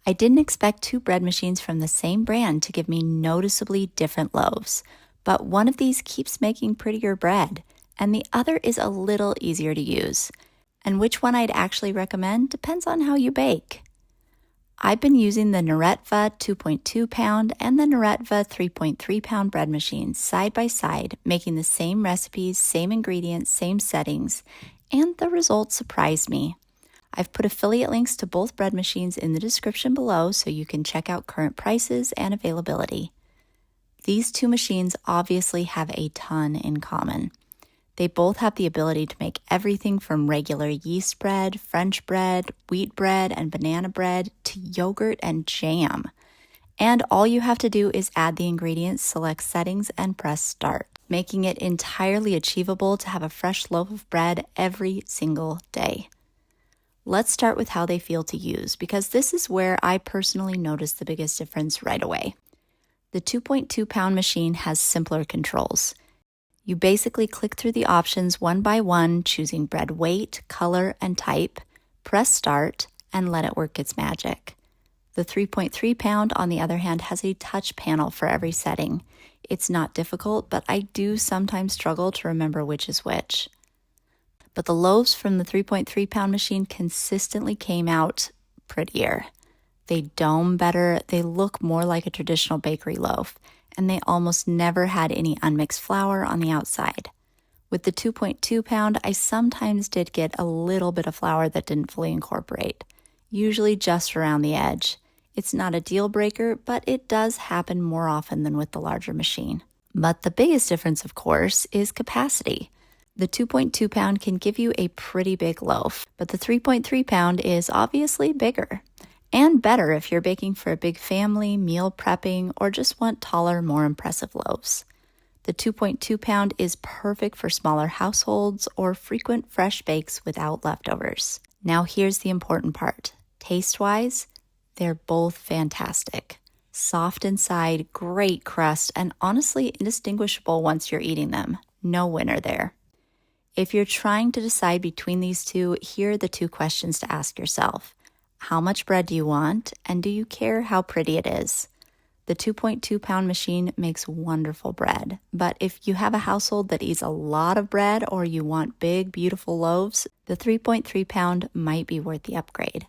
I didn't expect two bread machines from the same brand to give me noticeably different loaves, but one of these keeps making prettier bread, and the other is a little easier to use. And which one I'd actually recommend depends on how you bake. I've been using the Neretva 2.2 pound and the Neretva 3.3 pound bread machines side by side, making the same recipes, same ingredients, same settings, and the results surprised me. I've put affiliate links to both bread machines in the description below so you can check out current prices and availability. These two machines obviously have a ton in common. They both have the ability to make everything from regular yeast bread, French bread, wheat bread, and banana bread to yogurt and jam. And all you have to do is add the ingredients, select settings, and press start, making it entirely achievable to have a fresh loaf of bread every single day. Let's start with how they feel to use, because this is where I personally noticed the biggest difference right away. The 2.2 pound machine has simpler controls. You basically click through the options one by one, choosing bread weight, color, and type, press start, and let it work its magic. The 3.3 pound, on the other hand, has a touch panel for every setting. It's not difficult, but I do sometimes struggle to remember which is which. But the loaves from the 3.3 pound machine consistently came out prettier. They dome better, they look more like a traditional bakery loaf, and they almost never had any unmixed flour on the outside. With the 2.2 pound, I sometimes did get a little bit of flour that didn't fully incorporate, usually just around the edge. It's not a deal breaker, but it does happen more often than with the larger machine. But the biggest difference, of course, is capacity. The 2.2 pound can give you a pretty big loaf, but the 3.3 pound is obviously bigger. And better if you're baking for a big family, meal prepping, or just want taller, more impressive loaves. The 2.2 pound is perfect for smaller households or frequent fresh bakes without leftovers. Now here's the important part. Taste-wise, they're both fantastic. Soft inside, great crust, and honestly indistinguishable once you're eating them. No winner there. If you're trying to decide between these two, here are the two questions to ask yourself. How much bread do you want, and do you care how pretty it is? The 2.2 pound machine makes wonderful bread, but if you have a household that eats a lot of bread or you want big, beautiful loaves, the 3.3 pound might be worth the upgrade.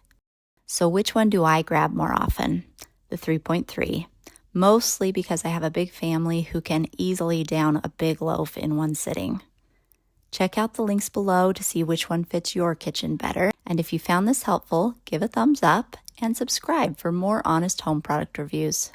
So which one do I grab more often? The 3.3, mostly because I have a big family who can easily down a big loaf in one sitting. Check out the links below to see which one fits your kitchen better. And if you found this helpful, give a thumbs up and subscribe for more honest home product reviews.